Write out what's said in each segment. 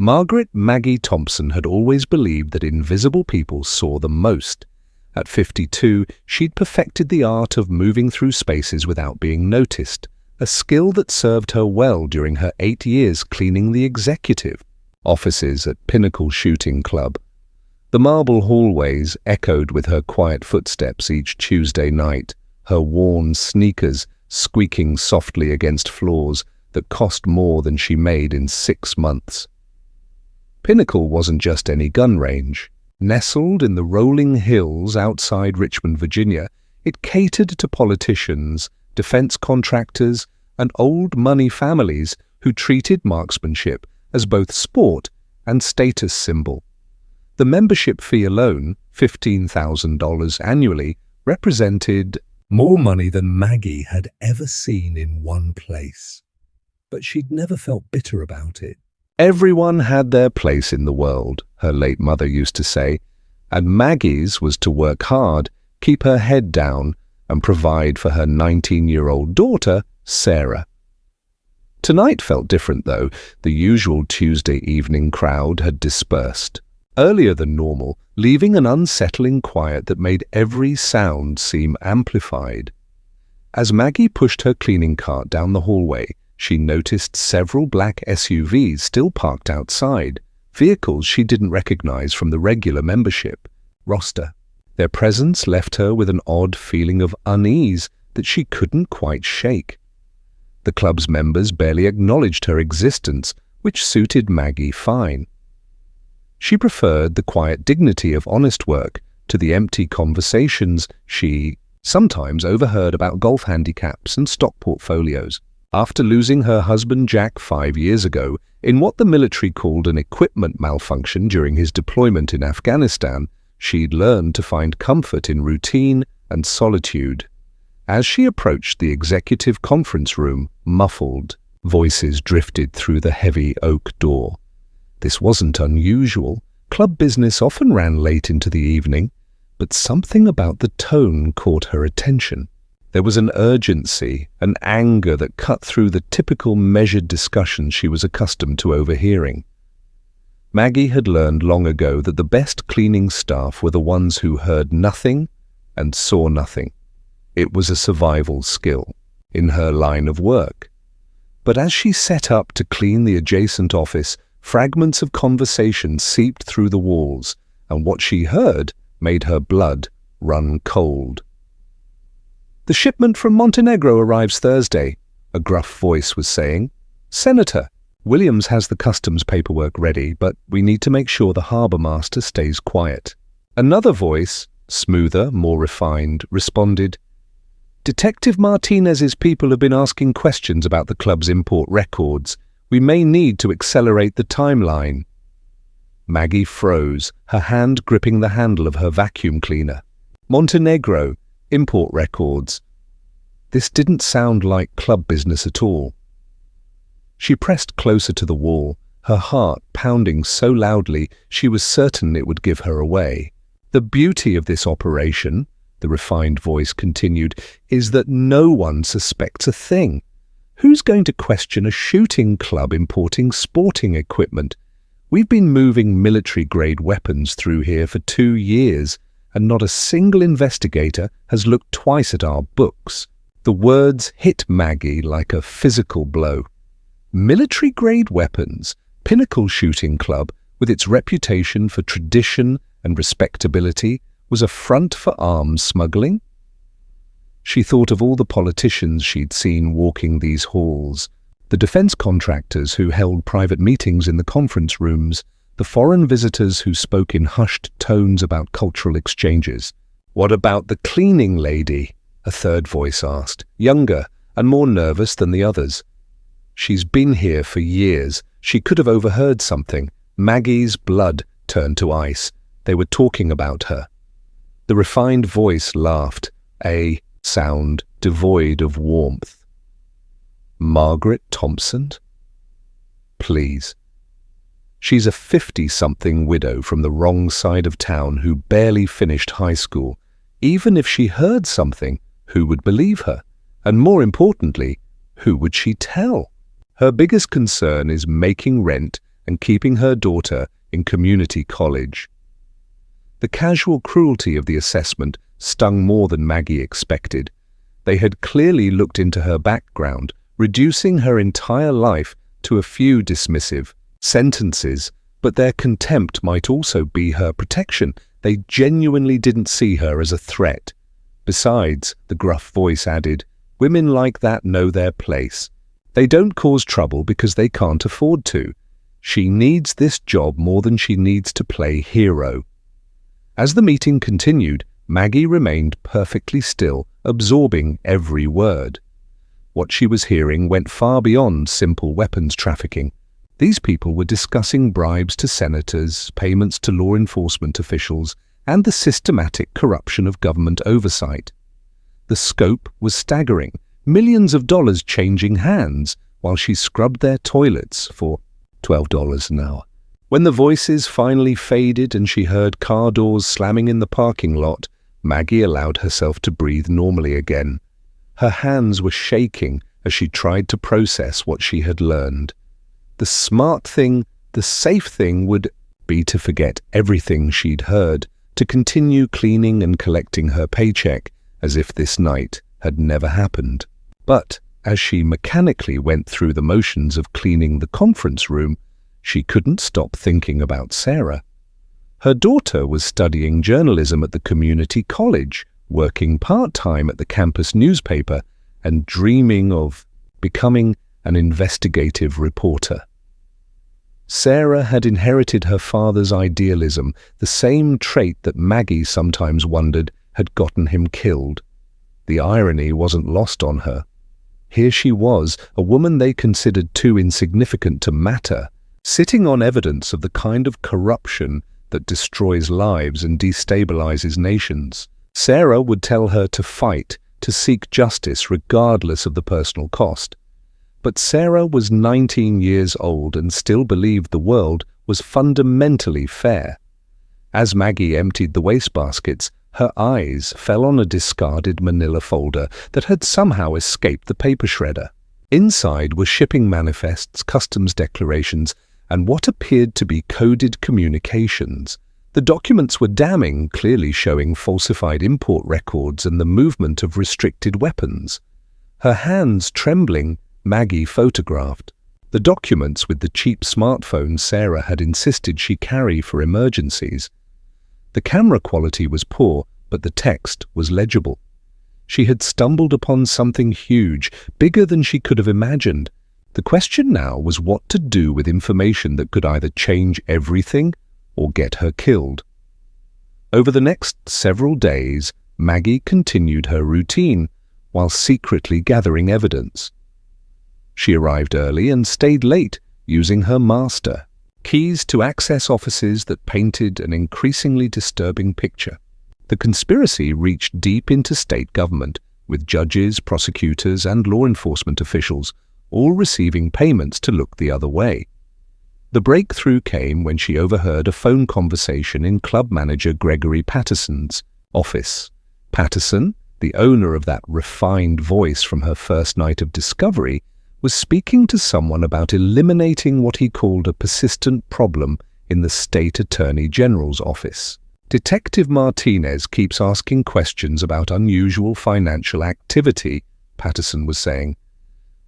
Margaret Maggie Thompson had always believed that invisible people saw the most. At 52, she'd perfected the art of moving through spaces without being noticed, a skill that served her well during her 8 years cleaning the executive offices at Pinnacle Shooting Club. The marble hallways echoed with her quiet footsteps each Tuesday night, her worn sneakers squeaking softly against floors that cost more than she made in 6 months. Pinnacle wasn't just any gun range. Nestled in the rolling hills outside Richmond, Virginia, it catered to politicians, defense contractors, and old money families who treated marksmanship as both sport and status symbol. The membership fee alone, $15,000 annually, represented more money than Maggie had ever seen in one place. But she'd never felt bitter about it. Everyone had their place in the world, her late mother used to say, and Maggie's was to work hard, keep her head down, and provide for her 19-year-old daughter, Sarah. Tonight felt different, though. The usual Tuesday evening crowd had dispersed, earlier than normal, leaving an unsettling quiet that made every sound seem amplified. As Maggie pushed her cleaning cart down the hallway, she noticed several black SUVs still parked outside, vehicles she didn't recognize from the regular membership roster. Their presence left her with an odd feeling of unease that she couldn't quite shake. The club's members barely acknowledged her existence, which suited Maggie fine. She preferred the quiet dignity of honest work to the empty conversations she sometimes overheard about golf handicaps and stock portfolios. After losing her husband Jack 5 years ago in what the military called an equipment malfunction during his deployment in Afghanistan, she'd learned to find comfort in routine and solitude. As she approached the executive conference room, muffled voices drifted through the heavy oak door. This wasn't unusual. Club business often ran late into the evening, but something about the tone caught her attention. There was an urgency, an anger that cut through the typical measured discussions she was accustomed to overhearing. Maggie had learned long ago that the best cleaning staff were the ones who heard nothing and saw nothing. It was a survival skill in her line of work. But as she set up to clean the adjacent office, fragments of conversation seeped through the walls, and what she heard made her blood run cold. "The shipment from Montenegro arrives Thursday," a gruff voice was saying. "Senator, Williams has the customs paperwork ready, but we need to make sure the harbor master stays quiet." Another voice, smoother, more refined, responded, "Detective Martinez's people have been asking questions about the club's import records. We may need to accelerate the timeline." Maggie froze, her hand gripping the handle of her vacuum cleaner. Montenegro, import records. This didn't sound like club business at all. She pressed closer to the wall, her heart pounding so loudly she was certain it would give her away. "The beauty of this operation," the refined voice continued, "is that no one suspects a thing. Who's going to question a shooting club importing sporting equipment? We've been moving military-grade weapons through here for 2 years, and not a single investigator has looked twice at our books." The words hit Maggie like a physical blow. Military-grade weapons, Pinnacle Shooting Club, with its reputation for tradition and respectability, was a front for arms smuggling? She thought of all the politicians she'd seen walking these halls, the defense contractors who held private meetings in the conference rooms, the foreign visitors who spoke in hushed tones about cultural exchanges. "What about the cleaning lady?" a third voice asked, younger and more nervous than the others. "She's been here for years. She could have overheard something." Maggie's blood turned to ice. They were talking about her. The refined voice laughed, a sound devoid of warmth. "Margaret Thompson? Please. She's a 50-something widow from the wrong side of town who barely finished high school. Even if she heard something, who would believe her? And more importantly, who would she tell? Her biggest concern is making rent and keeping her daughter in community college. The casual cruelty of the assessment stung more than Maggie expected. They had clearly looked into her background, reducing her entire life to a few dismissive sentences, but their contempt might also be her protection. They genuinely didn't see her as a threat. Besides, the gruff voice added, women like that know their place. They don't cause trouble because they can't afford to. She needs this job more than she needs to play hero. As the meeting continued, Maggie remained perfectly still, absorbing every word. What she was hearing went far beyond simple weapons trafficking. These people were discussing bribes to senators, payments to law enforcement officials, and the systematic corruption of government oversight. The scope was staggering, millions of dollars changing hands while she scrubbed their toilets for $12 an hour. When the voices finally faded and she heard car doors slamming in the parking lot, Maggie allowed herself to breathe normally again. Her hands were shaking as she tried to process what she had learned. The smart thing, the safe thing would be to forget everything she'd heard, to continue cleaning and collecting her paycheck as if this night had never happened. But as she mechanically went through the motions of cleaning the conference room, she couldn't stop thinking about Sarah. Her daughter was studying journalism at the community college, working part-time at the campus newspaper, and dreaming of becoming an investigative reporter. Sarah had inherited her father's idealism, the same trait that Maggie sometimes wondered had gotten him killed. The irony wasn't lost on her. Here she was, a woman they considered too insignificant to matter, sitting on evidence of the kind of corruption that destroys lives and destabilizes nations. Sarah would tell her to fight, to seek justice regardless of the personal cost. But Sarah was 19 years old and still believed the world was fundamentally fair. As Maggie emptied the wastebaskets, her eyes fell on a discarded manila folder that had somehow escaped the paper shredder. Inside were shipping manifests, customs declarations, and what appeared to be coded communications. The documents were damning, clearly showing falsified import records and the movement of restricted weapons. Her hands trembling, Maggie photographed the documents with the cheap smartphone Sarah had insisted she carry for emergencies. The camera quality was poor, but the text was legible. She had stumbled upon something huge, bigger than she could have imagined. The question now was what to do with information that could either change everything or get her killed. Over the next several days, Maggie continued her routine while secretly gathering evidence. She arrived early and stayed late, using her master keys to access offices that painted an increasingly disturbing picture. The conspiracy reached deep into state government, with judges, prosecutors, and law enforcement officials all receiving payments to look the other way. The breakthrough came when she overheard a phone conversation in club manager Gregory Patterson's office. Patterson, the owner of that refined voice from her first night of discovery, was speaking to someone about eliminating what he called a persistent problem in the state attorney general's office. Detective Martinez keeps asking questions about unusual financial activity, Patterson was saying.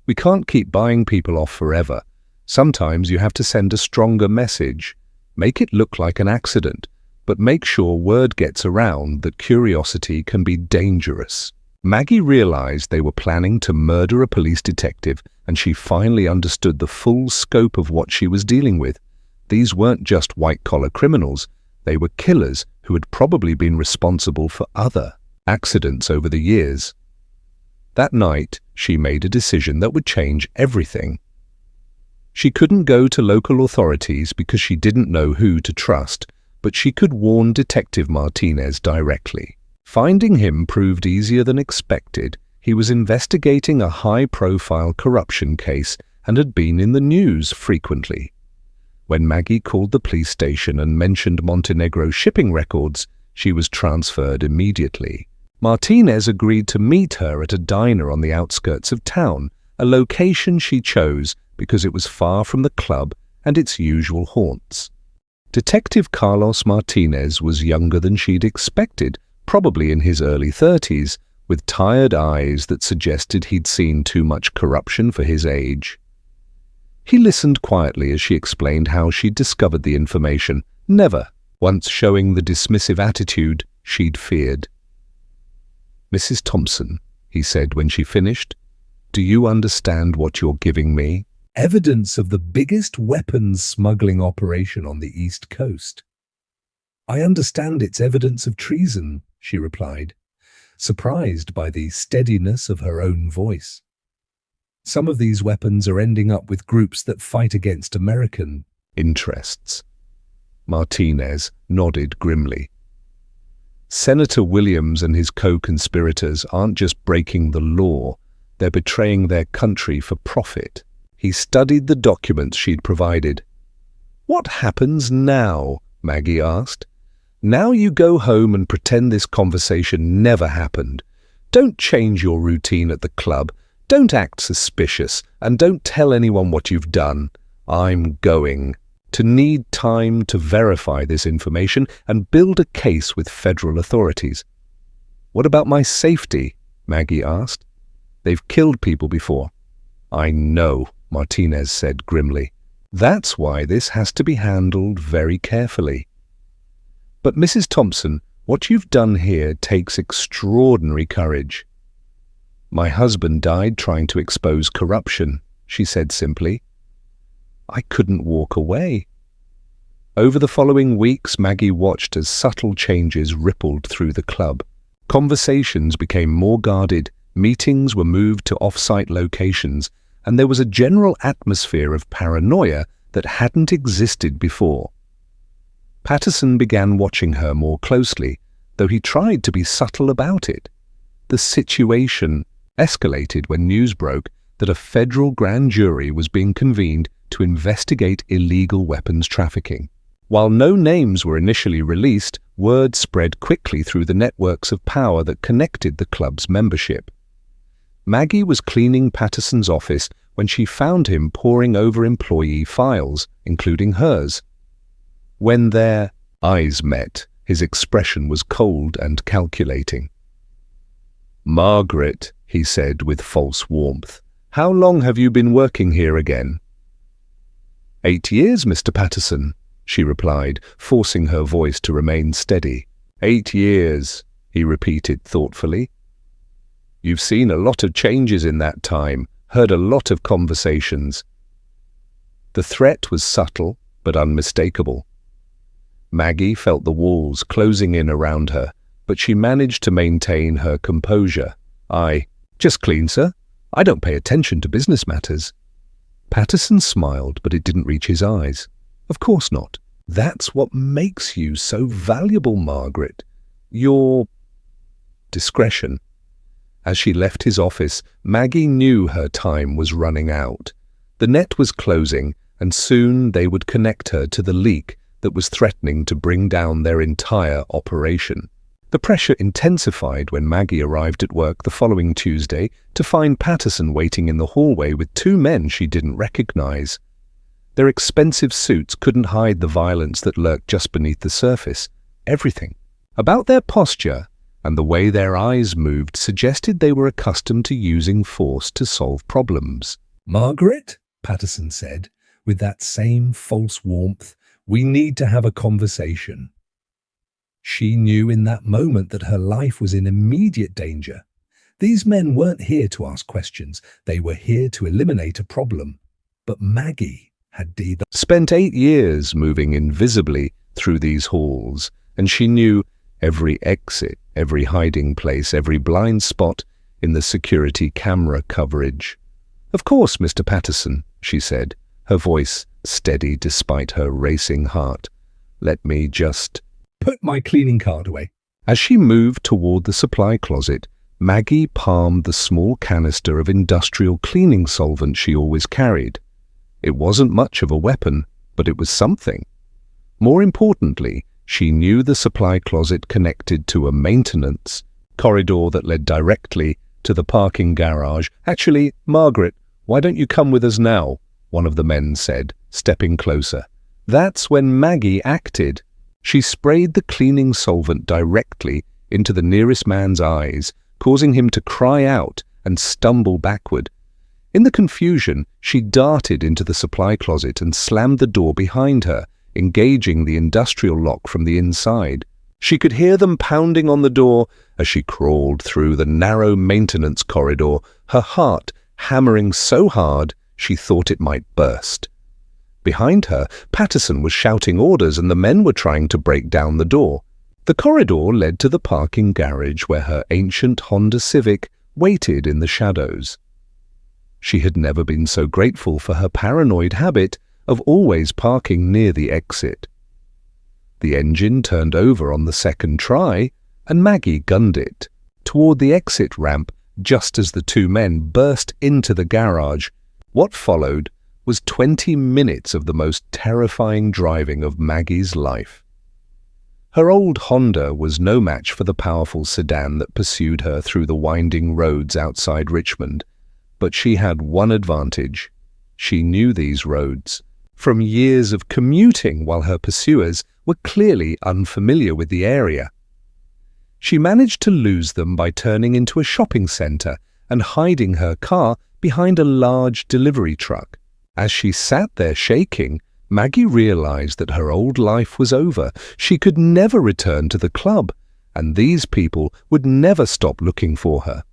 We can't keep buying people off forever. Sometimes you have to send a stronger message. Make it look like an accident, but make sure word gets around that curiosity can be dangerous. Maggie realized they were planning to murder a police detective, and she finally understood the full scope of what she was dealing with. These weren't just white-collar criminals. They were killers who had probably been responsible for other accidents over the years. That night, she made a decision that would change everything. She couldn't go to local authorities because she didn't know who to trust, but she could warn Detective Martinez directly. Finding him proved easier than expected. He was investigating a high-profile corruption case and had been in the news frequently. When Maggie called the police station and mentioned Montenegro's shipping records, she was transferred immediately. Martinez agreed to meet her at a diner on the outskirts of town, a location she chose because it was far from the club and its usual haunts. Detective Carlos Martinez was younger than she'd expected, probably in his early 30s, with tired eyes that suggested he'd seen too much corruption for his age. He listened quietly as she explained how she'd discovered the information, never once showing the dismissive attitude she'd feared. "Mrs. Thompson," he said when she finished, "do you understand what you're giving me?" "Evidence of the biggest weapons smuggling operation on the East Coast." "I understand it's evidence of treason," she replied, surprised by the steadiness of her own voice. "Some of these weapons are ending up with groups that fight against American interests." Martinez nodded grimly. "Senator Williams and his co-conspirators aren't just breaking the law, they're betraying their country for profit." He studied the documents she'd provided. "What happens now?" Maggie asked. "Now you go home and pretend this conversation never happened. Don't change your routine at the club, don't act suspicious, and don't tell anyone what you've done. I'm going to need time to verify this information and build a case with federal authorities." "What about my safety?" Maggie asked. "They've killed people before." "I know," Martinez said grimly. "That's why this has to be handled very carefully." "But Mrs. Thompson, what you've done here takes extraordinary courage." "My husband died trying to expose corruption," she said simply. "I couldn't walk away." Over the following weeks, Maggie watched as subtle changes rippled through the club. Conversations became more guarded, meetings were moved to off-site locations, and there was a general atmosphere of paranoia that hadn't existed before. Patterson began watching her more closely, though he tried to be subtle about it. The situation escalated when news broke that a federal grand jury was being convened to investigate illegal weapons trafficking. While no names were initially released, word spread quickly through the networks of power that connected the club's membership. Maggie was cleaning Patterson's office when she found him poring over employee files, including hers. When their eyes met, his expression was cold and calculating. "Margaret," he said with false warmth, "how long have you been working here again?" "8 years, Mr. Patterson," she replied, forcing her voice to remain steady. "8 years," he repeated thoughtfully. "You've seen a lot of changes in that time, heard a lot of conversations." The threat was subtle but unmistakable. Maggie felt the walls closing in around her, but she managed to maintain her composure. "I just clean, sir. I don't pay attention to business matters." Patterson smiled, but it didn't reach his eyes. "Of course not. That's what makes you so valuable, Margaret. Your discretion." As she left his office, Maggie knew her time was running out. The net was closing, and soon they would connect her to the leak that was threatening to bring down their entire operation. The pressure intensified when Maggie arrived at work the following Tuesday to find Patterson waiting in the hallway with 2 men she didn't recognize. Their expensive suits couldn't hide the violence that lurked just beneath the surface. Everything about their posture and the way their eyes moved suggested they were accustomed to using force to solve problems. "Margaret," Patterson said, with that same false warmth, "we need to have a conversation." She knew in that moment that her life was in immediate danger. These men weren't here to ask questions. They were here to eliminate a problem. But Maggie had spent 8 years moving invisibly through these halls, and she knew every exit, every hiding place, every blind spot in the security camera coverage. "Of course, Mr. Patterson," she said, her voice steady despite her racing heart. "Let me just put my cleaning card away." As she moved toward the supply closet, Maggie palmed the small canister of industrial cleaning solvent she always carried. It wasn't much of a weapon, but it was something. More importantly, she knew the supply closet connected to a maintenance corridor that led directly to the parking garage. "Actually, Margaret, why don't you come with us now?" one of the men said, stepping closer. That's when Maggie acted. She sprayed the cleaning solvent directly into the nearest man's eyes, causing him to cry out and stumble backward. In the confusion, she darted into the supply closet and slammed the door behind her, engaging the industrial lock from the inside. She could hear them pounding on the door as she crawled through the narrow maintenance corridor, her heart hammering so hard she thought it might burst. Behind her, Patterson was shouting orders and the men were trying to break down the door. The corridor led to the parking garage where her ancient Honda Civic waited in the shadows. She had never been so grateful for her paranoid habit of always parking near the exit. The engine turned over on the second try, and Maggie gunned it toward the exit ramp just as the two men burst into the garage. What followed was 20 minutes of the most terrifying driving of Maggie's life. Her old Honda was no match for the powerful sedan that pursued her through the winding roads outside Richmond, but she had one advantage. She knew these roads from years of commuting while her pursuers were clearly unfamiliar with the area. She managed to lose them by turning into a shopping center and hiding her car behind a large delivery truck. As she sat there shaking, Maggie realized that her old life was over. She could never return to the club, and these people would never stop looking for her.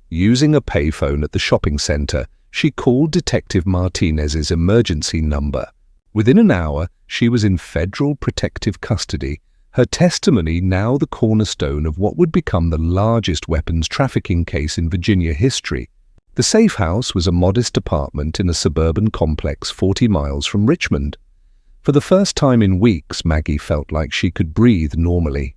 Using a payphone at the shopping center, she called Detective Martinez's emergency number. Within an hour, she was in federal protective custody, her testimony now the cornerstone of what would become the largest weapons trafficking case in Virginia history. The safe house was a modest apartment in a suburban complex 40 miles from Richmond. For the first time in weeks, Maggie felt like she could breathe normally.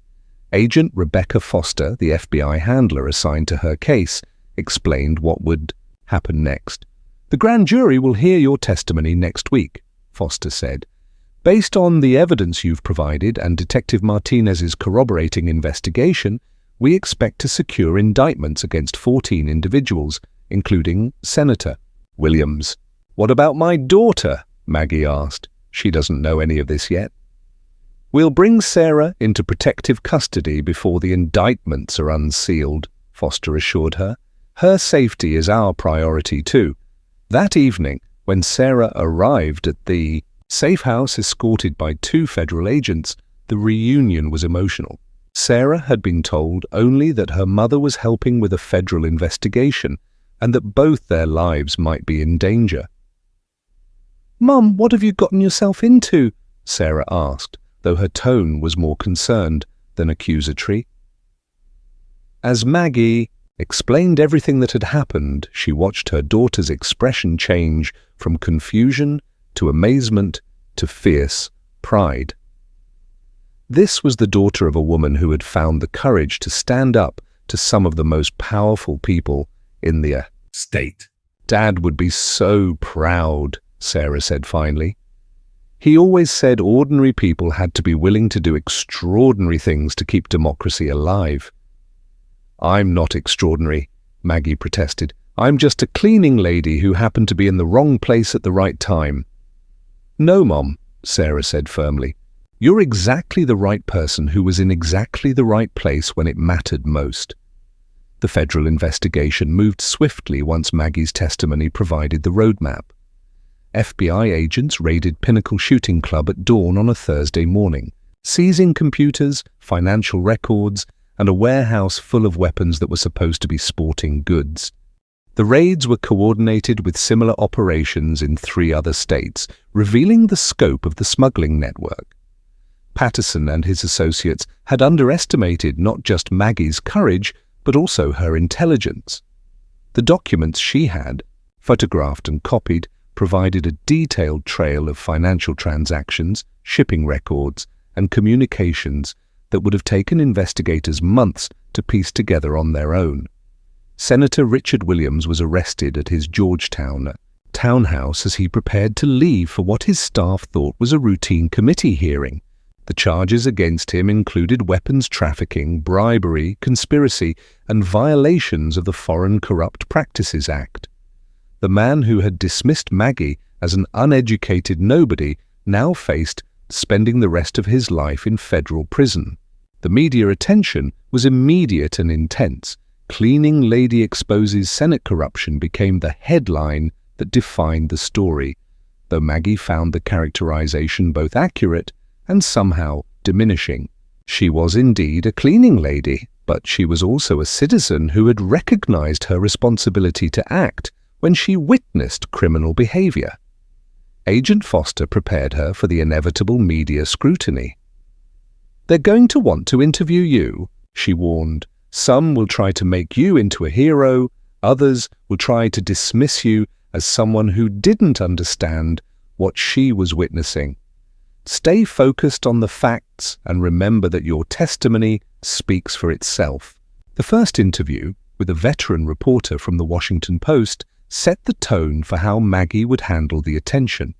Agent Rebecca Foster, the FBI handler assigned to her case, explained what would happen next. "The grand jury will hear your testimony next week," Foster said. "Based on the evidence you've provided and Detective Martinez's corroborating investigation, we expect to secure indictments against 14 individuals, including Senator Williams." "What about my daughter?" Maggie asked. "She doesn't know any of this yet." "We'll bring Sarah into protective custody before the indictments are unsealed," Foster assured her. "Her safety is our priority too." That evening, when Sarah arrived at the safe house escorted by 2 federal agents, the reunion was emotional. Sarah had been told only that her mother was helping with a federal investigation and that both their lives might be in danger. "Mum, what have you gotten yourself into?" Sarah asked, though her tone was more concerned than accusatory. As Maggie explained everything that had happened, she watched her daughter's expression change from confusion to amazement to fierce pride. This was the daughter of a woman who had found the courage to stand up to some of the most powerful people in the state. "Dad would be so proud," Sarah said finally. "He always said ordinary people had to be willing to do extraordinary things to keep democracy alive." "I'm not extraordinary," Maggie protested. "I'm just a cleaning lady who happened to be in the wrong place at the right time." "No, Mom," Sarah said firmly. "You're exactly the right person who was in exactly the right place when it mattered most." The federal investigation moved swiftly once Maggie's testimony provided the roadmap. FBI agents raided Pinnacle Shooting Club at dawn on a Thursday morning, seizing computers, financial records, and a warehouse full of weapons that were supposed to be sporting goods. The raids were coordinated with similar operations in 3 other states, revealing the scope of the smuggling network. Patterson and his associates had underestimated not just Maggie's courage, but also her intelligence. The documents she had, photographed and copied, provided a detailed trail of financial transactions, shipping records, and communications that would have taken investigators months to piece together on their own. Senator Richard Williams was arrested at his Georgetown townhouse as he prepared to leave for what his staff thought was a routine committee hearing. The charges against him included weapons trafficking, bribery, conspiracy, and violations of the Foreign Corrupt Practices Act. The man who had dismissed Maggie as an uneducated nobody now faced spending the rest of his life in federal prison. The media attention was immediate and intense. "Cleaning Lady Exposes Senate Corruption" became the headline that defined the story, though Maggie found the characterization both accurate and somehow diminishing. She was indeed a cleaning lady, but she was also a citizen who had recognized her responsibility to act when she witnessed criminal behavior. Agent Foster prepared her for the inevitable media scrutiny. "They're going to want to interview you," she warned. "Some will try to make you into a hero, others will try to dismiss you as someone who didn't understand what she was witnessing. Stay focused on the facts and remember that your testimony speaks for itself." The first interview, with a veteran reporter from the Washington Post, set the tone for how Maggie would handle the attention.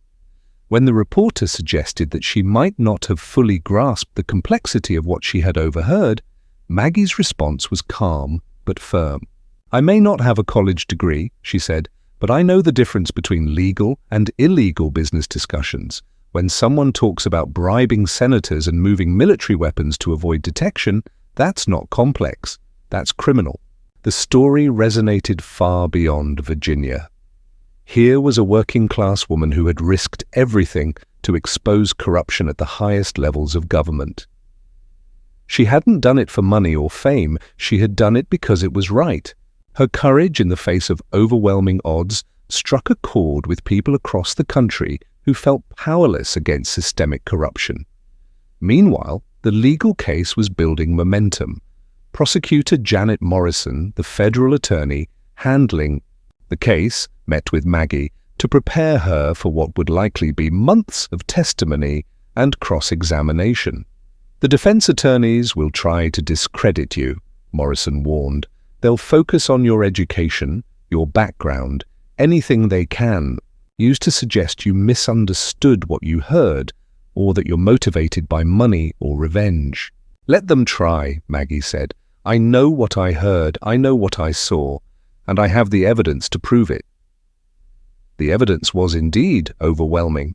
When the reporter suggested that she might not have fully grasped the complexity of what she had overheard, Maggie's response was calm but firm. "I may not have a college degree," she said, "but I know the difference between legal and illegal business discussions. When someone talks about bribing senators and moving military weapons to avoid detection, that's not complex. That's criminal." The story resonated far beyond Virginia. Here was a working-class woman who had risked everything to expose corruption at the highest levels of government. She hadn't done it for money or fame, she had done it because it was right. Her courage in the face of overwhelming odds struck a chord with people across the country who felt powerless against systemic corruption. Meanwhile, the legal case was building momentum. Prosecutor Janet Morrison, the federal attorney handling the case, met with Maggie to prepare her for what would likely be months of testimony and cross-examination. "The defense attorneys will try to discredit you," Morrison warned. "They'll focus on your education, your background, anything they can, use to suggest you misunderstood what you heard or that you're motivated by money or revenge." "Let them try," Maggie said. "I know what I heard, I know what I saw, and I have the evidence to prove it." The evidence was indeed overwhelming.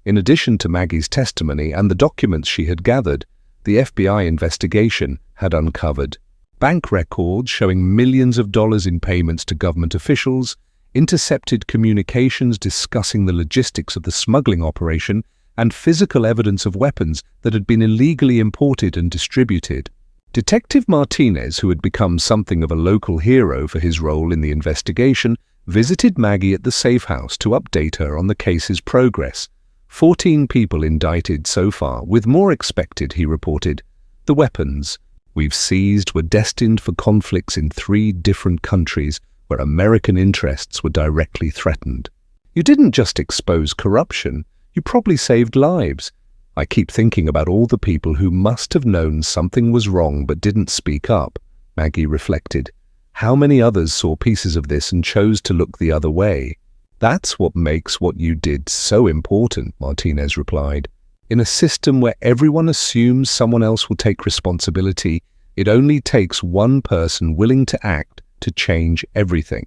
In addition to Maggie's testimony and the documents she had gathered, the FBI investigation had uncovered bank records showing millions of dollars in payments to government officials, intercepted communications discussing the logistics of the smuggling operation, and physical evidence of weapons that had been illegally imported and distributed. Detective Martinez, who had become something of a local hero for his role in the investigation, visited Maggie at the safe house to update her on the case's progress. 14 people indicted so far, with more expected, he reported. "The weapons we've seized were destined for conflicts in 3 different countries where American interests were directly threatened. You didn't just expose corruption, you probably saved lives. I keep thinking about all the people who must have known something was wrong but didn't speak up," Maggie reflected. "How many others saw pieces of this and chose to look the other way?" "That's what makes what you did so important," Martinez replied. "In a system where everyone assumes someone else will take responsibility, it only takes one person willing to act to change everything."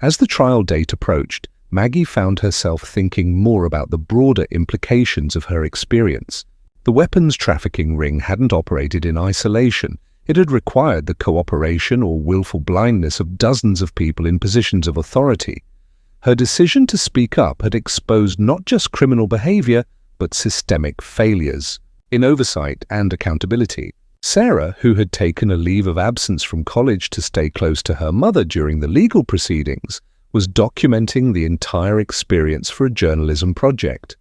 As the trial date approached, Maggie found herself thinking more about the broader implications of her experience. The weapons trafficking ring hadn't operated in isolation. It had required the cooperation or willful blindness of dozens of people in positions of authority. Her decision to speak up had exposed not just criminal behavior, but systemic failures in oversight and accountability. Sarah, who had taken a leave of absence from college to stay close to her mother during the legal proceedings, was documenting the entire experience for a journalism project.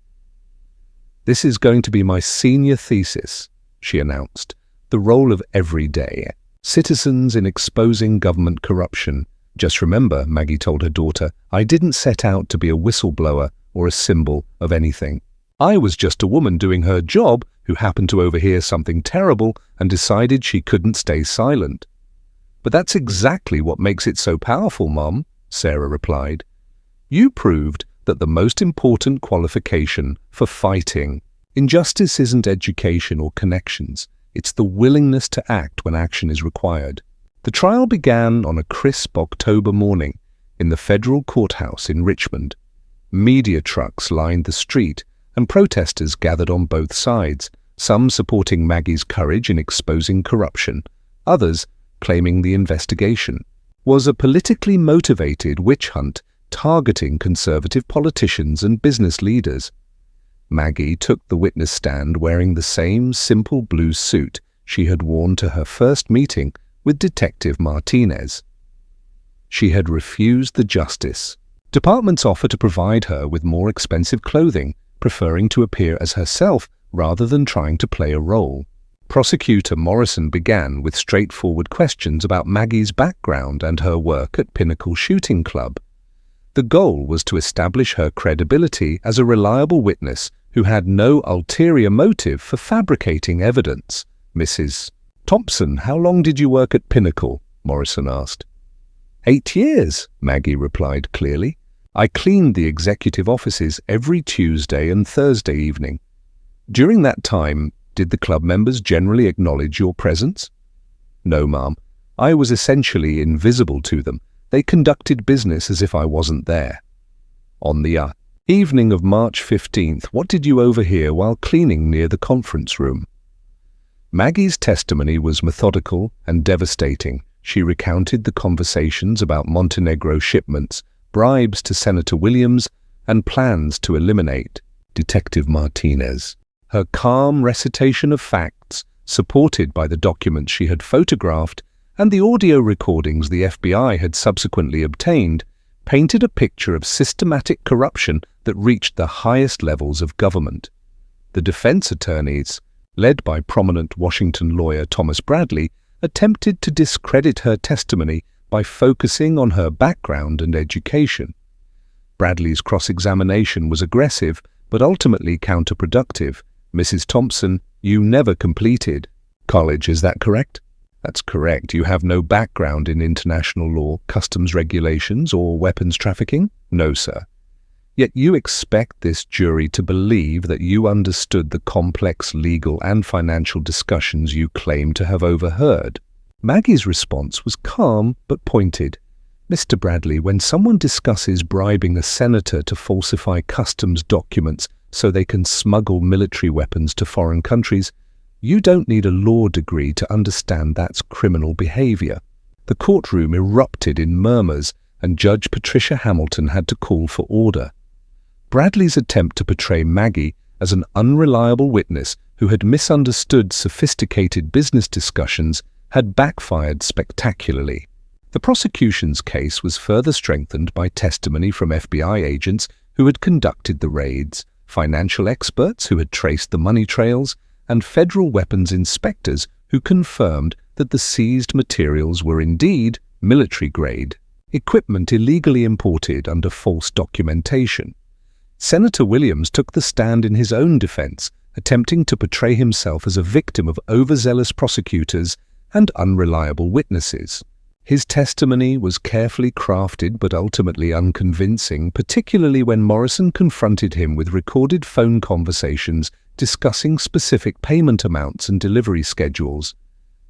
"This is going to be my senior thesis," she announced. "The role of everyday citizens in exposing government corruption. Just remember," Maggie told her daughter, "I didn't set out to be a whistleblower or a symbol of anything. I was just a woman doing her job who happened to overhear something terrible and decided she couldn't stay silent." "But that's exactly what makes it so powerful, Mom," Sarah replied. "You proved that the most important qualification for fighting injustice isn't education or connections. It's the willingness to act when action is required." The trial began on a crisp October morning. in the federal courthouse in Richmond. Media trucks lined the street, and protesters gathered on both sides, some supporting Maggie's courage in exposing corruption, others claiming the investigation was a politically motivated witch hunt targeting conservative politicians and business leaders. Maggie took the witness stand wearing the same simple blue suit she had worn to her first meeting with Detective Martinez. She had refused the justice. Department's offer to provide her with more expensive clothing, preferring to appear as herself rather than trying to play a role. Prosecutor Morrison began with straightforward questions about Maggie's background and her work at Pinnacle Shooting Club. The goal was to establish her credibility as a reliable witness who had no ulterior motive for fabricating evidence. Mrs. Thompson, how long did you work at Pinnacle? Morrison asked. 8 years, Maggie replied clearly. I cleaned the executive offices every Tuesday and Thursday evening. During that time, did the club members generally acknowledge your presence? No, ma'am. I was essentially invisible to them. They conducted business as if I wasn't there. On the evening of March 15th, what did you overhear while cleaning near the conference room? Maggie's testimony was methodical and devastating. She recounted the conversations about Montenegro shipments, bribes to Senator Williams, and plans to eliminate Detective Martinez. Her calm recitation of facts, supported by the documents she had photographed and the audio recordings the FBI had subsequently obtained, painted a picture of systematic corruption that reached the highest levels of government. The defense attorneys, led by prominent Washington lawyer Thomas Bradley, attempted to discredit her testimony by focusing on her background and education. Bradley's cross-examination was aggressive, but ultimately counterproductive. Mrs. Thompson, you never completed college, is that correct? That's correct. You have no background in international law, customs regulations, or weapons trafficking? No, sir. Yet you expect this jury to believe that you understood the complex legal and financial discussions you claim to have overheard. Maggie's response was calm but pointed. Mr. Bradley, when someone discusses bribing a senator to falsify customs documents so they can smuggle military weapons to foreign countries, you don't need a law degree to understand that's criminal behavior. The courtroom erupted in murmurs, and Judge Patricia Hamilton had to call for order. Bradley's attempt to portray Maggie as an unreliable witness who had misunderstood sophisticated business discussions had backfired spectacularly. The prosecution's case was further strengthened by testimony from FBI agents who had conducted the raids, financial experts who had traced the money trails, and federal weapons inspectors who confirmed that the seized materials were indeed military-grade, equipment illegally imported under false documentation. Senator Williams took the stand in his own defense, attempting to portray himself as a victim of overzealous prosecutors and unreliable witnesses. His testimony was carefully crafted but ultimately unconvincing, particularly when Morrison confronted him with recorded phone conversations discussing specific payment amounts and delivery schedules.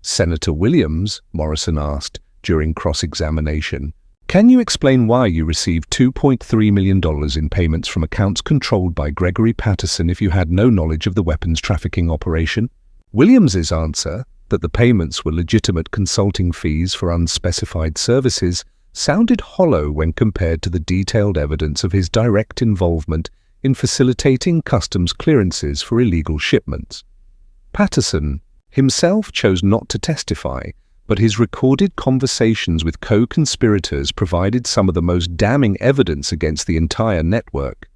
Senator Williams, Morrison asked during cross-examination, can you explain why you received $2.3 million in payments from accounts controlled by Gregory Patterson if you had no knowledge of the weapons trafficking operation? Williams's answer, that the payments were legitimate consulting fees for unspecified services, sounded hollow when compared to the detailed evidence of his direct involvement in facilitating customs clearances for illegal shipments. Patterson himself chose not to testify, but his recorded conversations with co-conspirators provided some of the most damning evidence against the entire network.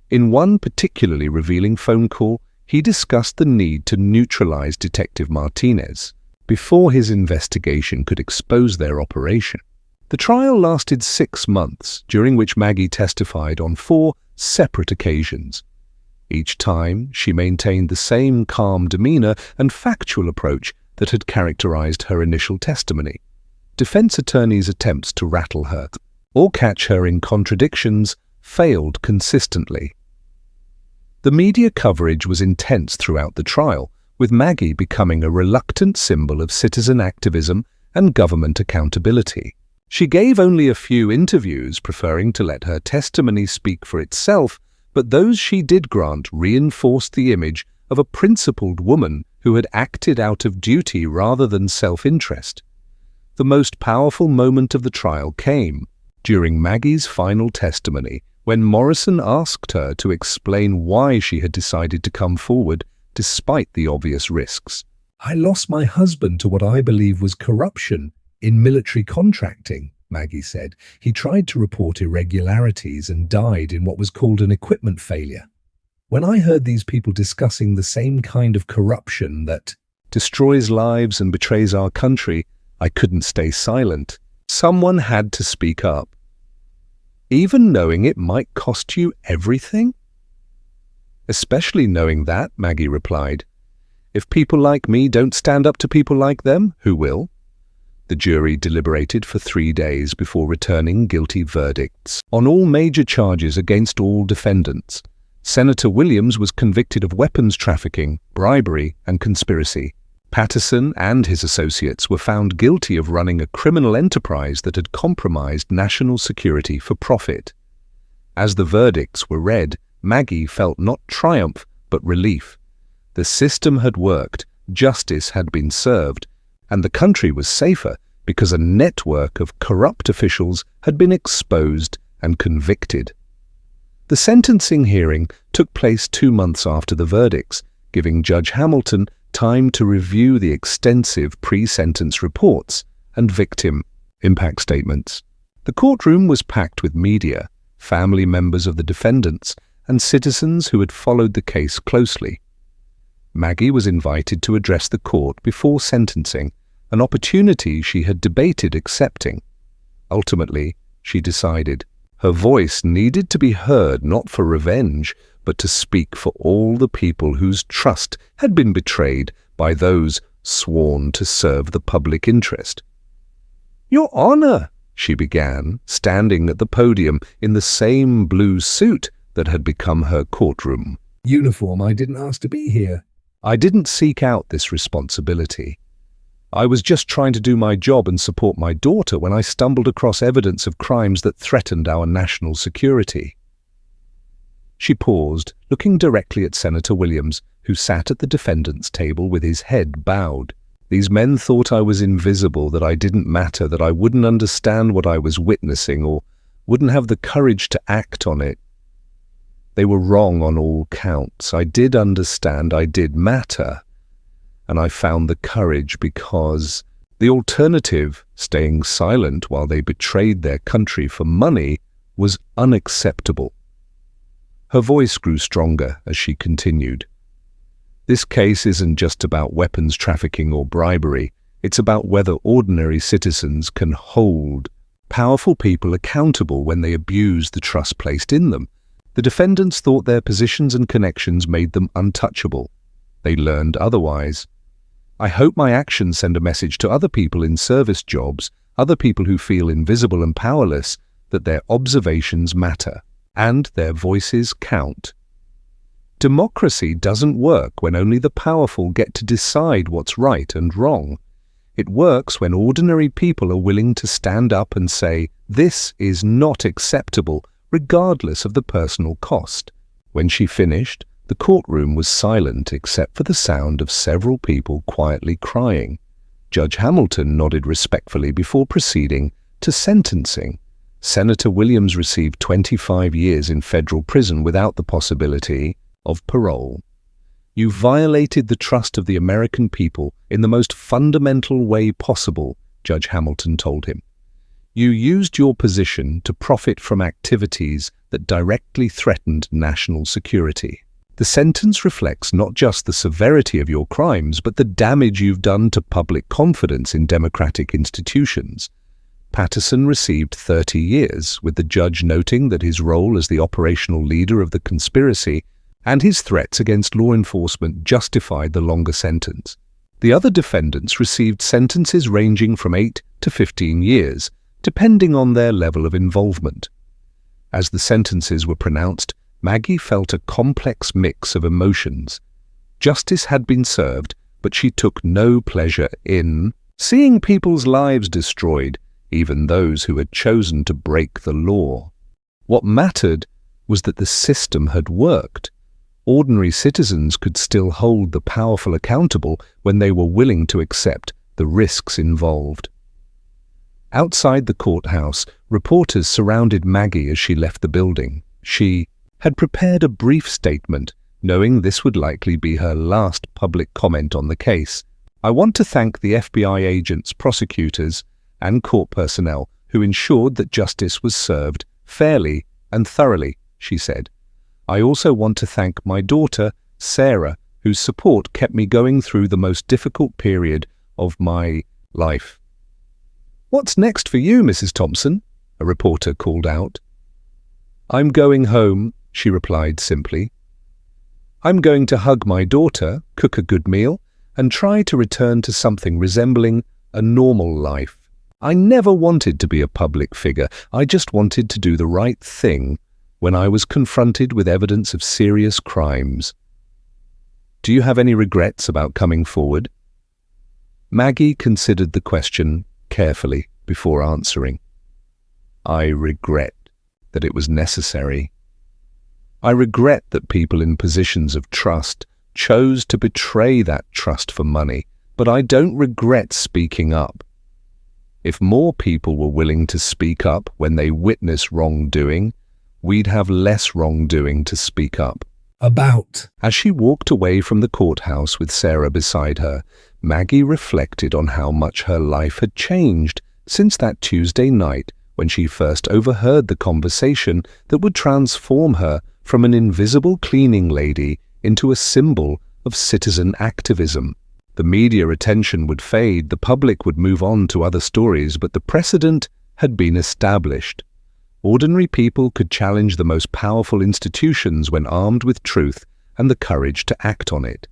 In one particularly revealing phone call, he discussed the need to neutralize Detective Martinez before his investigation could expose their operation. The trial lasted 6 months, during which Maggie testified on 4 separate occasions. Each time, she maintained the same calm demeanor and factual approach that had characterized her initial testimony. Defense attorneys' attempts to rattle her or catch her in contradictions failed consistently. The media coverage was intense throughout the trial, with Maggie becoming a reluctant symbol of citizen activism and government accountability. She gave only a few interviews, preferring to let her testimony speak for itself, but those she did grant reinforced the image of a principled woman who had acted out of duty rather than self-interest. The most powerful moment of the trial came during Maggie's final testimony, when Morrison asked her to explain why she had decided to come forward despite the obvious risks. "I lost my husband to what I believe was corruption in military contracting," Maggie said. "He tried to report irregularities and died in what was called an equipment failure. When I heard these people discussing the same kind of corruption that destroys lives and betrays our country, I couldn't stay silent. Someone had to speak up. Even knowing it might cost you everything?" "Especially knowing that," Maggie replied. "If people like me don't stand up to people like them, who will?" The jury deliberated for 3 days before returning guilty verdicts on all major charges against all defendants. Senator Williams was convicted of weapons trafficking, bribery, and conspiracy. Patterson and his associates were found guilty of running a criminal enterprise that had compromised national security for profit. As the verdicts were read, Maggie felt not triumph, but relief. The system had worked, justice had been served, and the country was safer because a network of corrupt officials had been exposed and convicted. The sentencing hearing took place 2 months after the verdicts, giving Judge Hamilton time to review the extensive pre-sentence reports and victim impact statements. The courtroom was packed with media, family members of the defendants, and citizens who had followed the case closely. Maggie was invited to address the court before sentencing, an opportunity she had debated accepting. Ultimately, she decided her voice needed to be heard not for revenge, but to speak for all the people whose trust had been betrayed by those sworn to serve the public interest. "Your Honor," she began, standing at the podium in the same blue suit that had become her courtroom uniform. "I didn't ask to be here." "I didn't seek out this responsibility. I was just trying to do my job and support my daughter when I stumbled across evidence of crimes that threatened our national security." She paused, looking directly at Senator Williams, who sat at the defendant's table with his head bowed. "These men thought I was invisible, that I didn't matter, that I wouldn't understand what I was witnessing or wouldn't have the courage to act on it. They were wrong on all counts. I did understand I did matter, and I found the courage because the alternative, staying silent while they betrayed their country for money, was unacceptable." Her voice grew stronger as she continued. "This case isn't just about weapons trafficking or bribery. It's about whether ordinary citizens can hold powerful people accountable when they abuse the trust placed in them. The defendants thought their positions and connections made them untouchable. They learned otherwise. I hope my actions send a message to other people in service jobs, other people who feel invisible and powerless, that their observations matter and their voices count. Democracy doesn't work when only the powerful get to decide what's right and wrong. It works when ordinary people are willing to stand up and say, 'This is not acceptable,' regardless of the personal cost." When she finished, the courtroom was silent except for the sound of several people quietly crying. Judge Hamilton nodded respectfully before proceeding to sentencing. Senator Williams received 25 years in federal prison without the possibility of parole. "You violated the trust of the American people in the most fundamental way possible," Judge Hamilton told him. "You used your position to profit from activities that directly threatened national security. The sentence reflects not just the severity of your crimes, but the damage you've done to public confidence in democratic institutions." Patterson received 30 years, with the judge noting that his role as the operational leader of the conspiracy and his threats against law enforcement justified the longer sentence. The other defendants received sentences ranging from 8 to 15 years, depending on their level of involvement. As the sentences were pronounced, Maggie felt a complex mix of emotions. Justice had been served, but she took no pleasure in seeing people's lives destroyed, even those who had chosen to break the law. What mattered was that the system had worked. Ordinary citizens could still hold the powerful accountable when they were willing to accept the risks involved. Outside the courthouse, reporters surrounded Maggie as she left the building. She had prepared a brief statement, knowing this would likely be her last public comment on the case. "I want to thank the FBI agents, prosecutors, and court personnel who ensured that justice was served fairly and thoroughly," she said. "I also want to thank my daughter, Sarah, whose support kept me going through the most difficult period of my life." "What's next for you, Mrs. Thompson?" a reporter called out. "I'm going home," she replied simply. "I'm going to hug my daughter, cook a good meal, and try to return to something resembling a normal life. I never wanted to be a public figure. I just wanted to do the right thing when I was confronted with evidence of serious crimes." "Do you have any regrets about coming forward?" Maggie considered the question carefully before answering. "I regret that it was necessary. I regret that people in positions of trust chose to betray that trust for money, but I don't regret speaking up. If more people were willing to speak up when they witness wrongdoing, we'd have less wrongdoing to speak up About. As she walked away from the courthouse with Sarah beside her, Maggie reflected on how much her life had changed since that Tuesday night when she first overheard the conversation that would transform her from an invisible cleaning lady into a symbol of citizen activism. The media attention would fade, the public would move on to other stories, but the precedent had been established. Ordinary people could challenge the most powerful institutions when armed with truth and the courage to act on it.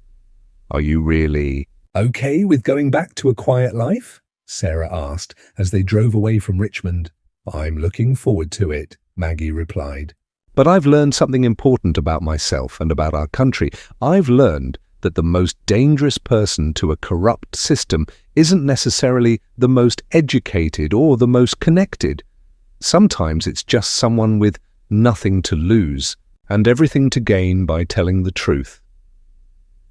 "Are you really "Okay with going back to a quiet life?" Sarah asked as they drove away from Richmond. "I'm looking forward to it," Maggie replied. But I've learned something important about myself and about our country. I've learned that the most dangerous person to a corrupt system isn't necessarily the most educated or the most connected. Sometimes it's just someone with nothing to lose and everything to gain by telling the truth."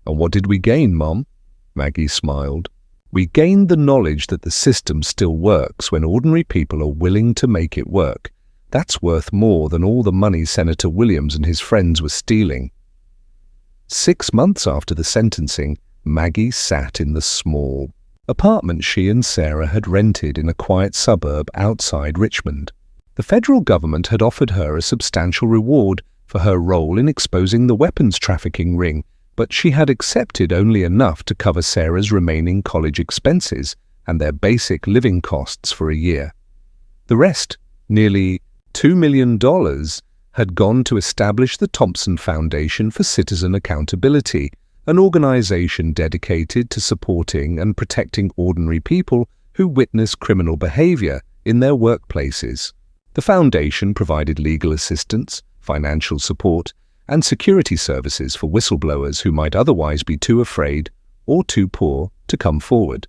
"And what did we gain, Mom?" Maggie smiled. "We gained the knowledge that the system still works when ordinary people are willing to make it work. That's worth more than all the money Senator Williams and his friends were stealing." 6 months after the sentencing, Maggie sat in the small apartment she and Sarah had rented in a quiet suburb outside Richmond. The federal government had offered her a substantial reward for her role in exposing the weapons trafficking ring, but she had accepted only enough to cover Sarah's remaining college expenses and their basic living costs for a year. The rest, nearly $2 million, had gone to establish the Thompson Foundation for Citizen Accountability, an organization dedicated to supporting and protecting ordinary people who witness criminal behavior in their workplaces. The foundation provided legal assistance, financial support, and security services for whistleblowers who might otherwise be too afraid or too poor to come forward.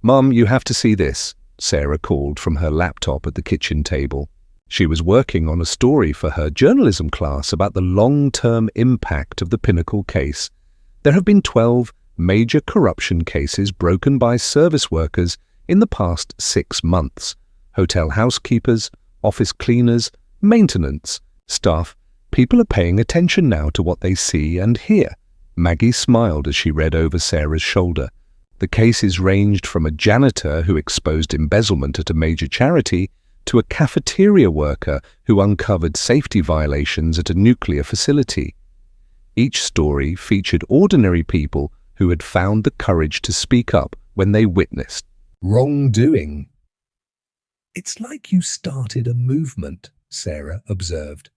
"Mum, you have to see this," Sarah called from her laptop at the kitchen table. She was working on a story for her journalism class about the long-term impact of the Pinnacle case. There have been 12 major corruption cases broken by service workers in the past 6 months. Hotel housekeepers, office cleaners, maintenance staff. People are paying attention now to what they see and hear. Maggie smiled as she read over Sarah's shoulder. The cases ranged from a janitor who exposed embezzlement at a major charity to a cafeteria worker who uncovered safety violations at a nuclear facility. Each story featured ordinary people who had found the courage to speak up when they witnessed wrongdoing. "It's like you started a movement," Sarah observed.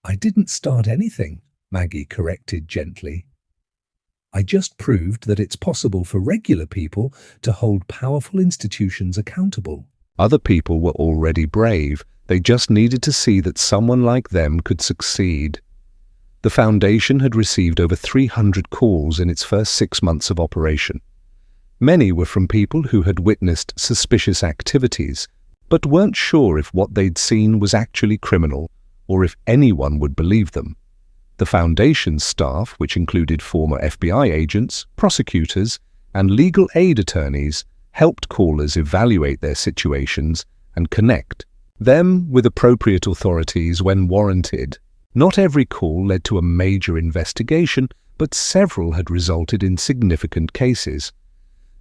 "I didn't start anything," Maggie corrected gently. "I just proved that it's possible for regular people to hold powerful institutions accountable." Other people were already brave. They just needed to see that someone like them could succeed. The foundation had received over 300 calls in its first 6 months of operation. Many were from people who had witnessed suspicious activities, but weren't sure if what they'd seen was actually criminal or if anyone would believe them. The Foundation's staff, which included former FBI agents, prosecutors, and legal aid attorneys, helped callers evaluate their situations and connect them with appropriate authorities when warranted. Not every call led to a major investigation, but several had resulted in significant cases.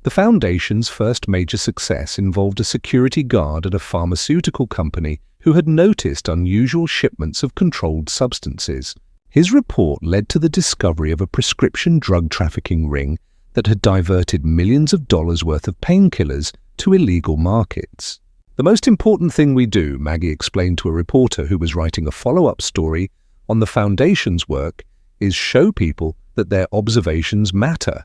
The Foundation's first major success involved a security guard at a pharmaceutical company who had noticed unusual shipments of controlled substances. His report led to the discovery of a prescription drug trafficking ring that had diverted millions of dollars worth of painkillers to illegal markets. "The most important thing we do," Maggie explained to a reporter who was writing a follow-up story on the Foundation's work, "is show people that their observations matter.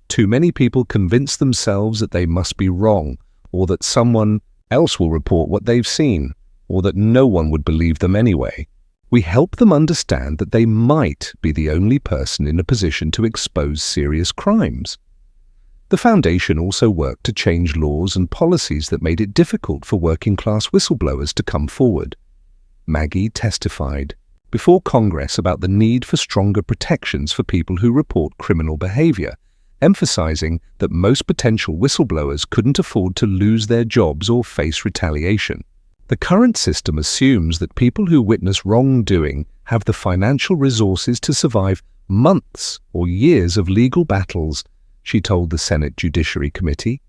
Too many people convince themselves that they must be wrong, or that someone else will report what they've seen, or that no one would believe them anyway. We help them understand that they might be the only person in a position to expose serious crimes." The Foundation also worked to change laws and policies that made it difficult for working-class whistleblowers to come forward. Maggie testified before Congress about the need for stronger protections for people who report criminal behavior, emphasizing that most potential whistleblowers couldn't afford to lose their jobs or face retaliation. The current system assumes that people who witness wrongdoing have the financial resources to survive months or years of legal battles, she told the Senate Judiciary Committee.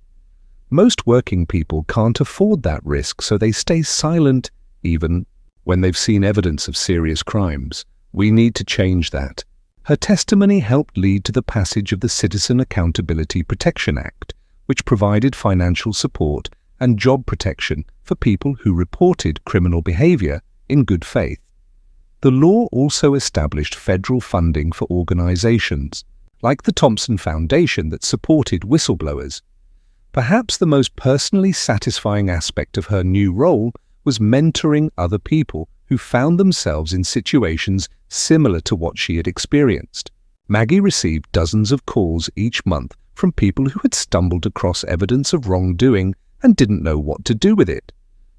Most working people can't afford that risk, so they stay silent even when they've seen evidence of serious crimes. We need to change that. Her testimony helped lead to the passage of the Citizen Accountability Protection Act, which provided financial support and job protection for people who reported criminal behavior in good faith. The law also established federal funding for organizations, like the Thompson Foundation, that supported whistleblowers. Perhaps the most personally satisfying aspect of her new role was mentoring other people who found themselves in situations similar to what she had experienced. Maggie received dozens of calls each month from people who had stumbled across evidence of wrongdoing and didn't know what to do with it.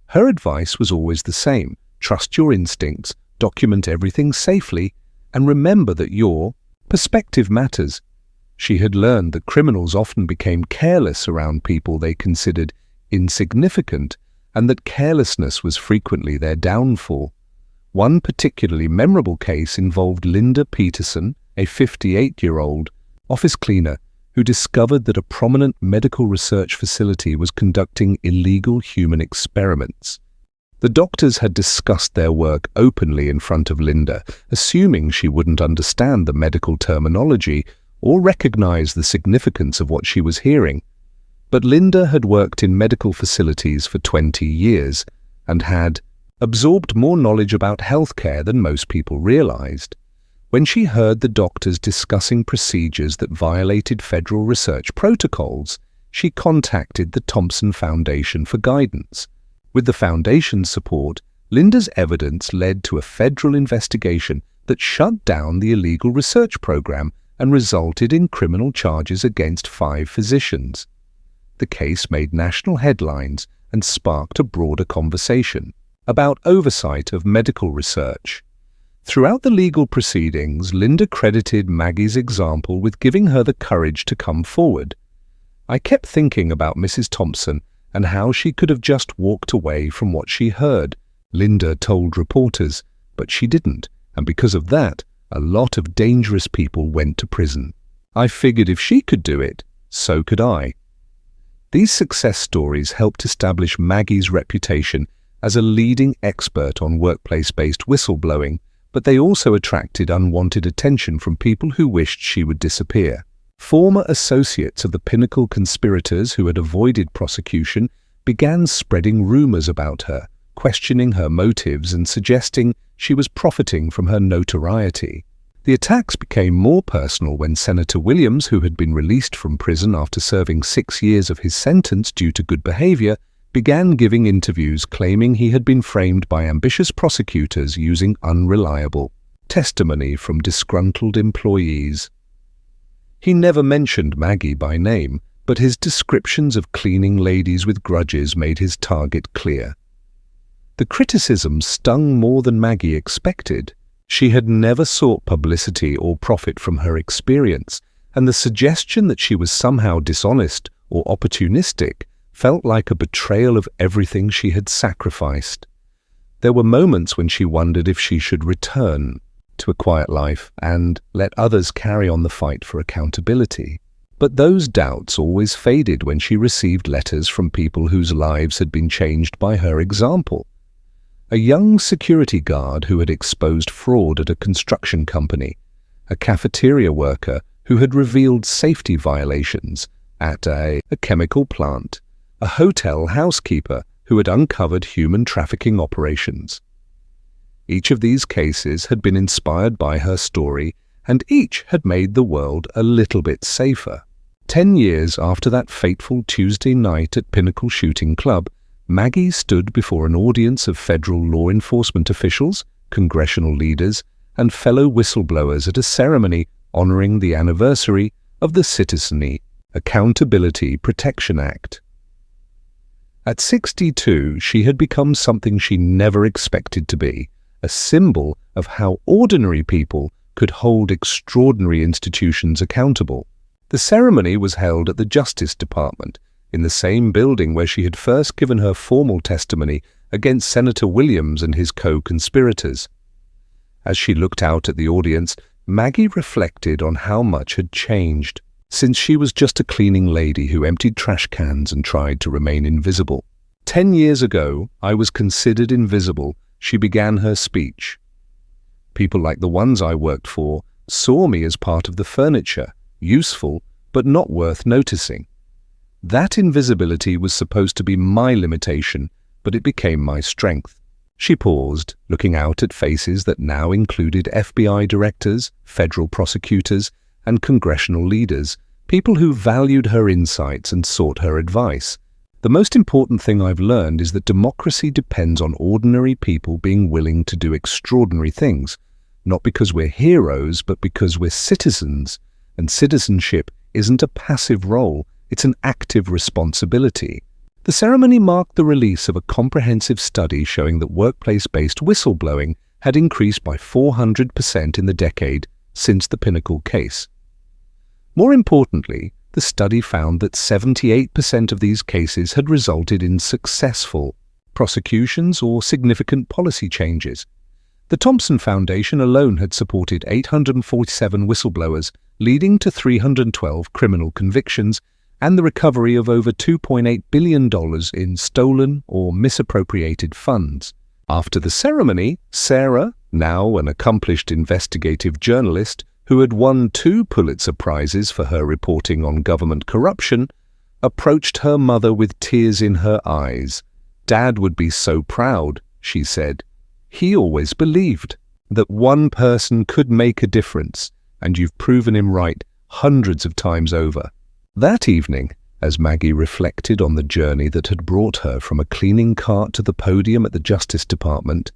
Her advice was always the same: trust your instincts, document everything safely, and remember that your perspective matters. She had learned that criminals often became careless around people they considered insignificant, and that carelessness was frequently their downfall. One particularly memorable case involved Linda Peterson, a 58-year-old office cleaner who discovered that a prominent medical research facility was conducting illegal human experiments. The doctors had discussed their work openly in front of Linda, assuming she wouldn't understand the medical terminology or recognize the significance of what she was hearing. But Linda had worked in medical facilities for 20 years and had absorbed more knowledge about healthcare than most people realized. When she heard the doctors discussing procedures that violated federal research protocols, she contacted the Thompson Foundation for guidance. With the Foundation's support, Linda's evidence led to a federal investigation that shut down the illegal research program and resulted in criminal charges against 5 physicians. The case made national headlines and sparked a broader conversation about oversight of medical research. Throughout the legal proceedings, Linda credited Maggie's example with giving her the courage to come forward. "I kept thinking about Mrs. Thompson and how she could have just walked away from what she heard," Linda told reporters, "but she didn't, and because of that, a lot of dangerous people went to prison. I figured if she could do it, so could I." These success stories helped establish Maggie's reputation as a leading expert on workplace-based whistleblowing, but they also attracted unwanted attention from people who wished she would disappear. Former associates of the Pinnacle conspirators who had avoided prosecution began spreading rumors about her, questioning her motives and suggesting she was profiting from her notoriety. The attacks became more personal when Senator Williams, who had been released from prison after serving 6 years of his sentence due to good behavior, began giving interviews claiming he had been framed by ambitious prosecutors using unreliable testimony from disgruntled employees. He never mentioned Maggie by name, but his descriptions of cleaning ladies with grudges made his target clear. The criticism stung more than Maggie expected. She had never sought publicity or profit from her experience, and the suggestion that she was somehow dishonest or opportunistic felt like a betrayal of everything she had sacrificed. There were moments when she wondered if she should return to a quiet life and let others carry on the fight for accountability. But those doubts always faded when she received letters from people whose lives had been changed by her example. A young security guard who had exposed fraud at a construction company, a cafeteria worker who had revealed safety violations at a chemical plant, a hotel housekeeper who had uncovered human trafficking operations. Each of these cases had been inspired by her story, and each had made the world a little bit safer. 10 years after that fateful Tuesday night at Pinnacle Shooting Club, Maggie stood before an audience of federal law enforcement officials, congressional leaders, and fellow whistleblowers at a ceremony honoring the anniversary of the Citizenry Accountability Protection Act. At 62, she had become something she never expected to be, a symbol of how ordinary people could hold extraordinary institutions accountable. The ceremony was held at the Justice Department, in the same building where she had first given her formal testimony against Senator Williams and his co-conspirators. As she looked out at the audience, Maggie reflected on how much had changed since she was just a cleaning lady who emptied trash cans and tried to remain invisible. 10 years ago, I was considered invisible, she began her speech. People like the ones I worked for saw me as part of the furniture, useful but not worth noticing. That invisibility was supposed to be my limitation, but it became my strength. She paused, looking out at faces that now included FBI directors, federal prosecutors, and congressional leaders, people who valued her insights and sought her advice. The most important thing I've learned is that democracy depends on ordinary people being willing to do extraordinary things, not because we're heroes, but because we're citizens. And citizenship isn't a passive role, it's an active responsibility. The ceremony marked the release of a comprehensive study showing that workplace-based whistleblowing had increased by 400% in the decade since the Pinnacle case. More importantly, the study found that 78% of these cases had resulted in successful prosecutions or significant policy changes. The Thompson Foundation alone had supported 847 whistleblowers, leading to 312 criminal convictions and the recovery of over $2.8 billion in stolen or misappropriated funds. After the ceremony, Sarah, now an accomplished investigative journalist who had won 2 Pulitzer Prizes for her reporting on government corruption, approached her mother with tears in her eyes. "Dad would be so proud," she said. "He always believed that one person could make a difference, and you've proven him right hundreds of times over." That evening, as Maggie reflected on the journey that had brought her from a cleaning cart to the podium at the Justice Department,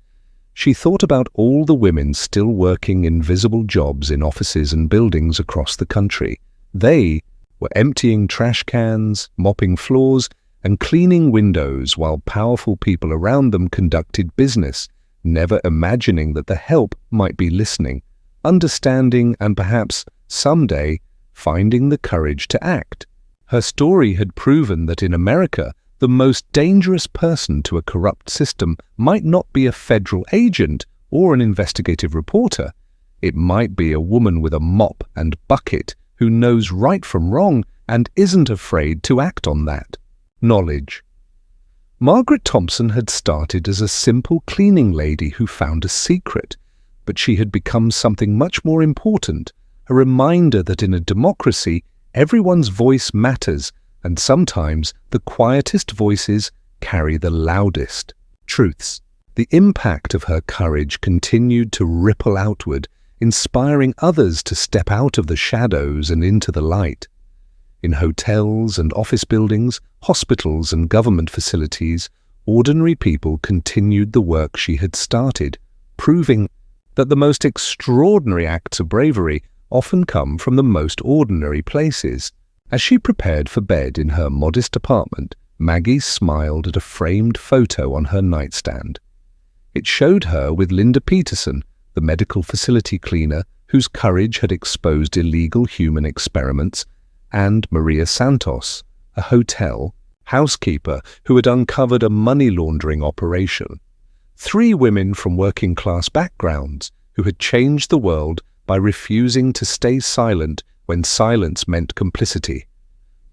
she thought about all the women still working invisible jobs in offices and buildings across the country. They were emptying trash cans, mopping floors, and cleaning windows while powerful people around them conducted business, never imagining that the help might be listening, understanding, and perhaps, someday, finding the courage to act. Her story had proven that in America, the most dangerous person to a corrupt system might not be a federal agent or an investigative reporter. It might be a woman with a mop and bucket who knows right from wrong and isn't afraid to act on that. Knowledge. Margaret Thompson had started as a simple cleaning lady who found a secret, but she had become something much more important, a reminder that in a democracy, everyone's voice matters, and sometimes the quietest voices carry the loudest truths. The impact of her courage continued to ripple outward, inspiring others to step out of the shadows and into the light. In hotels and office buildings, hospitals and government facilities, ordinary people continued the work she had started, proving that the most extraordinary acts of bravery often come from the most ordinary places. As she prepared for bed in her modest apartment, Maggie smiled at a framed photo on her nightstand. It showed her with Linda Peterson, the medical facility cleaner whose courage had exposed illegal human experiments, and Maria Santos, a hotel housekeeper who had uncovered a money laundering operation. 3 women from working-class backgrounds who had changed the world by refusing to stay silent when silence meant complicity.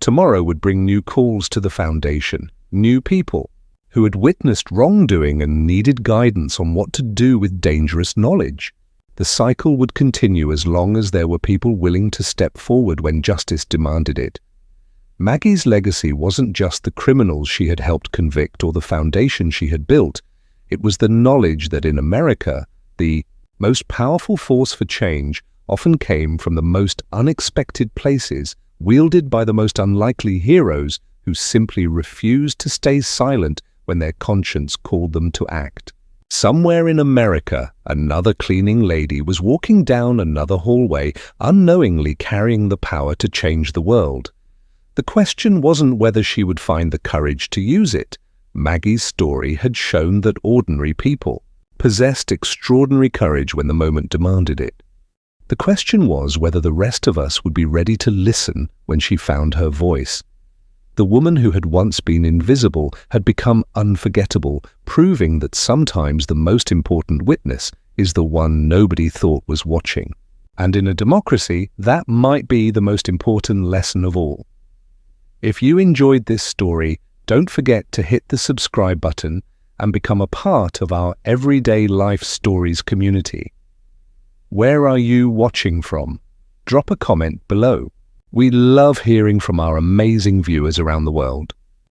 Tomorrow would bring new calls to the foundation, new people who had witnessed wrongdoing and needed guidance on what to do with dangerous knowledge. The cycle would continue as long as there were people willing to step forward when justice demanded it. Maggie's legacy wasn't just the criminals she had helped convict or the foundation she had built. It was the knowledge that in America, the most powerful force for change often came from the most unexpected places, wielded by the most unlikely heroes who simply refused to stay silent when their conscience called them to act. Somewhere in America, another cleaning lady was walking down another hallway, unknowingly carrying the power to change the world. The question wasn't whether she would find the courage to use it. Maggie's story had shown that ordinary people possessed extraordinary courage when the moment demanded it. The question was whether the rest of us would be ready to listen when she found her voice. The woman who had once been invisible had become unforgettable, proving that sometimes the most important witness is the one nobody thought was watching. And in a democracy, that might be the most important lesson of all. If you enjoyed this story, don't forget to hit the subscribe button and become a part of our Everyday Life Stories community. Where are you watching from? Drop a comment below. We love hearing from our amazing viewers around the world.